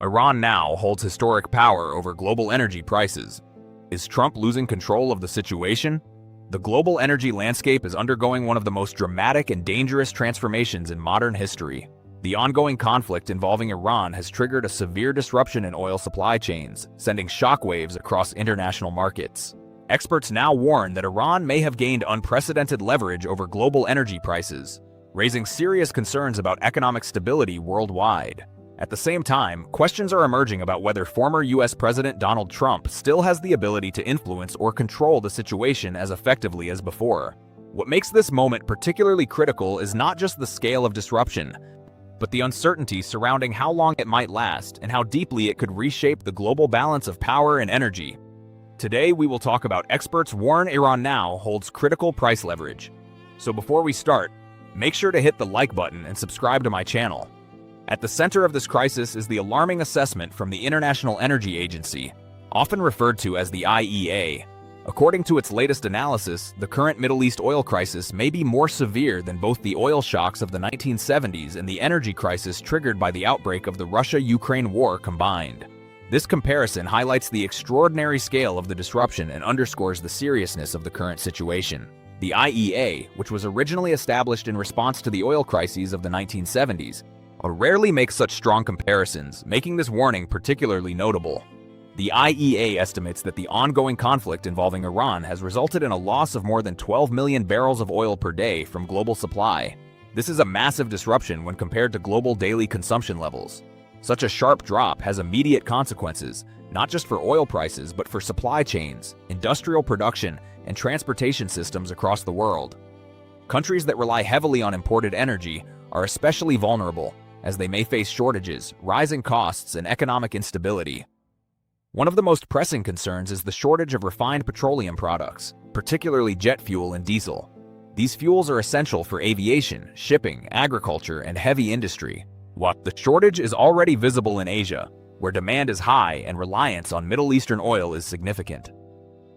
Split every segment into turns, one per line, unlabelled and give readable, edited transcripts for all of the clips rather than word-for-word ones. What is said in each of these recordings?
Iran now holds historic power over global energy prices. Is Trump losing control of the situation? The global energy landscape is undergoing one of the most dramatic and dangerous transformations in modern history. The ongoing conflict involving Iran has triggered a severe disruption in oil supply chains, sending shockwaves across international markets. Experts now warn that Iran may have gained unprecedented leverage over global energy prices, raising serious concerns about economic stability worldwide. At the same time, questions are emerging about whether former US President Donald Trump still has the ability to influence or control the situation as effectively as before. What makes this moment particularly critical is not just the scale of disruption, but the uncertainty surrounding how long it might last and how deeply it could reshape the global balance of power and energy. Today, we will talk about experts warn Iran now holds critical price leverage. So before we start, make sure to hit the like button and subscribe to my channel. At the center of this crisis is the alarming assessment from the International Energy Agency, often referred to as the IEA. According to its latest analysis, the current Middle East oil crisis may be more severe than both the oil shocks of the 1970s and the energy crisis triggered by the outbreak of the Russia-Ukraine war combined. This comparison highlights the extraordinary scale of the disruption and underscores the seriousness of the current situation. The IEA, which was originally established in response to the oil crises of the 1970s, rarely makes such strong comparisons, making this warning particularly notable. The IEA estimates that the ongoing conflict involving Iran has resulted in a loss of more than 12 million barrels of oil per day from global supply. This is a massive disruption when compared to global daily consumption levels. Such a sharp drop has immediate consequences, not just for oil prices, but for supply chains, industrial production, and transportation systems across the world. Countries that rely heavily on imported energy are especially vulnerable, as they may face shortages, rising costs, and economic instability. One of the most pressing concerns is the shortage of refined petroleum products, particularly jet fuel and diesel. These fuels are essential for aviation, shipping, agriculture, and heavy industry. While the shortage is already visible in Asia, where demand is high and reliance on Middle Eastern oil is significant.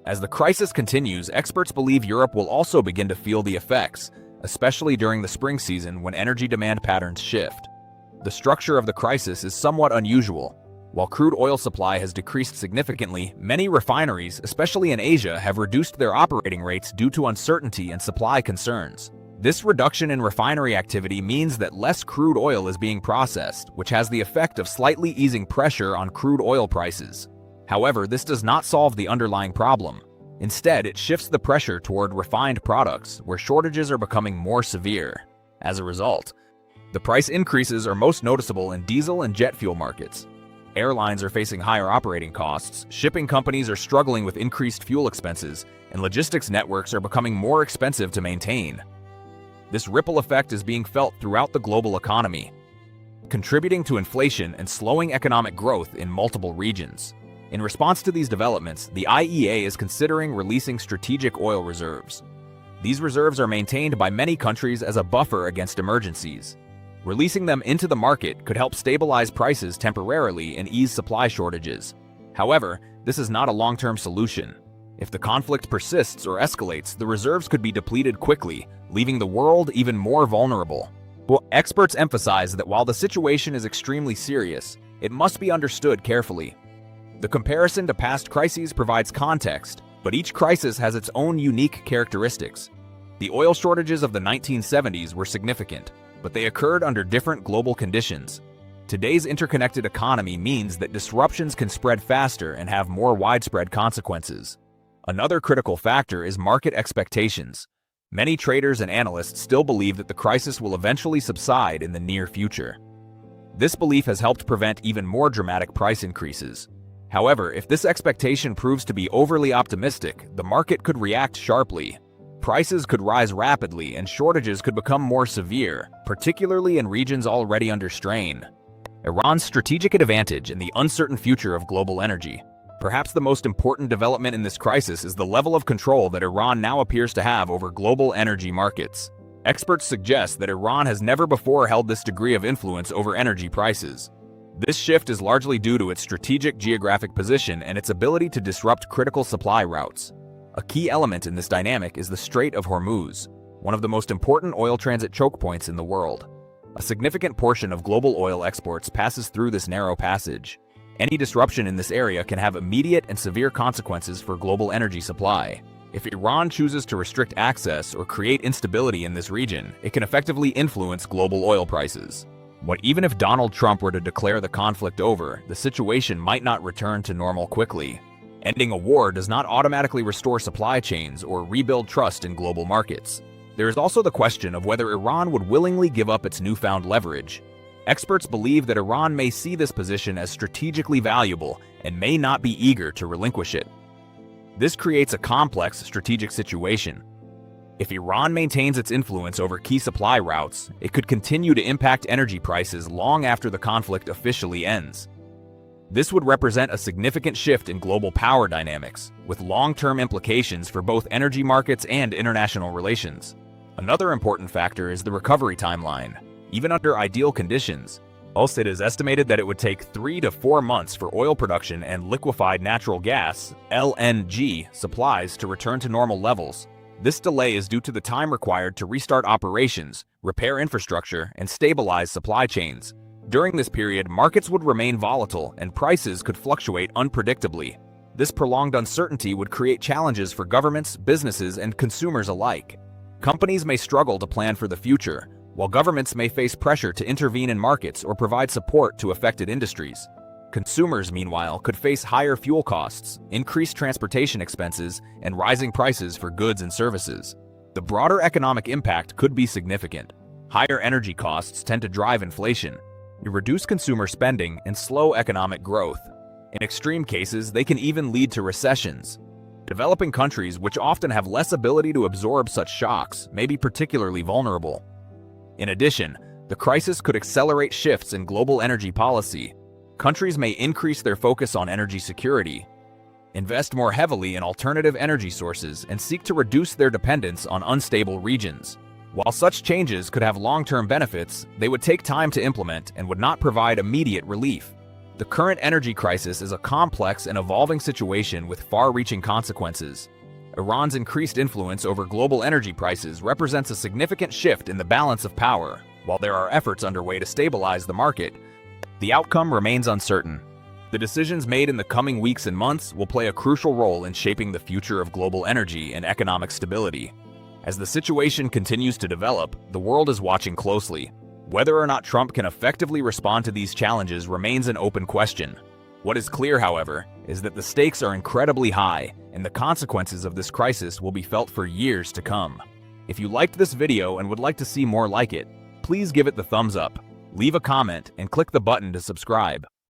As the crisis continues, experts believe Europe will also begin to feel the effects, especially during the spring season when energy demand patterns shift. The structure of the crisis is somewhat unusual. While crude oil supply has decreased significantly, many refineries, especially in Asia, have reduced their operating rates due to uncertainty and supply concerns. This reduction in refinery activity means that less crude oil is being processed, which has the effect of slightly easing pressure on crude oil prices. However, this does not solve the underlying problem. Instead, it shifts the pressure toward refined products, where shortages are becoming more severe. As a result, the price increases are most noticeable in diesel and jet fuel markets. Airlines are facing higher operating costs, shipping companies are struggling with increased fuel expenses, and logistics networks are becoming more expensive to maintain. This ripple effect is being felt throughout the global economy, contributing to inflation and slowing economic growth in multiple regions. In response to these developments, the IEA is considering releasing strategic oil reserves. These reserves are maintained by many countries as a buffer against emergencies. Releasing them into the market could help stabilize prices temporarily and ease supply shortages. However, this is not a long-term solution. If the conflict persists or escalates, the reserves could be depleted quickly, leaving the world even more vulnerable. Experts emphasize that while the situation is extremely serious, it must be understood carefully. The comparison to past crises provides context, but each crisis has its own unique characteristics. The oil shortages of the 1970s were significant, but they occurred under different global conditions. Today's interconnected economy means that disruptions can spread faster and have more widespread consequences. Another critical factor is market expectations. Many traders and analysts still believe that the crisis will eventually subside in the near future. This belief has helped prevent even more dramatic price increases. However, if this expectation proves to be overly optimistic, the market could react sharply. Prices could rise rapidly and shortages could become more severe, particularly in regions already under strain. Iran's strategic advantage and the uncertain future of global energy. Perhaps the most important development in this crisis is the level of control that Iran now appears to have over global energy markets. Experts suggest that Iran has never before held this degree of influence over energy prices. This shift is largely due to its strategic geographic position and its ability to disrupt critical supply routes. A key element in this dynamic is the Strait of Hormuz, one of the most important oil transit choke points in the world. A significant portion of global oil exports passes through this narrow passage. Any disruption in this area can have immediate and severe consequences for global energy supply. If Iran chooses to restrict access or create instability in this region, it can effectively influence global oil prices. But even if Donald Trump were to declare the conflict over, the situation might not return to normal quickly. Ending a war does not automatically restore supply chains or rebuild trust in global markets. There is also the question of whether Iran would willingly give up its newfound leverage. Experts believe that Iran may see this position as strategically valuable and may not be eager to relinquish it. This creates a complex strategic situation. If Iran maintains its influence over key supply routes, it could continue to impact energy prices long after the conflict officially ends. This would represent a significant shift in global power dynamics, with long-term implications for both energy markets and international relations. Another important factor is the recovery timeline. Even under ideal conditions, it is estimated that it would take 3 to 4 months for oil production and liquefied natural gas (LNG) supplies to return to normal levels. This delay is due to the time required to restart operations, repair infrastructure, and stabilize supply chains. During this period, markets would remain volatile and prices could fluctuate unpredictably. This prolonged uncertainty would create challenges for governments, businesses, and consumers alike. Companies may struggle to plan for the future, while governments may face pressure to intervene in markets or provide support to affected industries. Consumers, meanwhile, could face higher fuel costs, increased transportation expenses, and rising prices for goods and services. The broader economic impact could be significant. Higher energy costs tend to drive inflation, reduce consumer spending, and slow economic growth. In extreme cases, they can even lead to recessions. Developing countries, which often have less ability to absorb such shocks, may be particularly vulnerable. In addition, the crisis could accelerate shifts in global energy policy. Countries may increase their focus on energy security, invest more heavily in alternative energy sources, and seek to reduce their dependence on unstable regions. While such changes could have long-term benefits, they would take time to implement and would not provide immediate relief. The current energy crisis is a complex and evolving situation with far-reaching consequences. Iran's increased influence over global energy prices represents a significant shift in the balance of power. While there are efforts underway to stabilize the market, the outcome remains uncertain. The decisions made in the coming weeks and months will play a crucial role in shaping the future of global energy and economic stability. As the situation continues to develop, the world is watching closely. Whether or not Trump can effectively respond to these challenges remains an open question. What is clear, however, is that the stakes are incredibly high, and the consequences of this crisis will be felt for years to come. If you liked this video and would like to see more like it, please give it the thumbs up, leave a comment, and click the button to subscribe.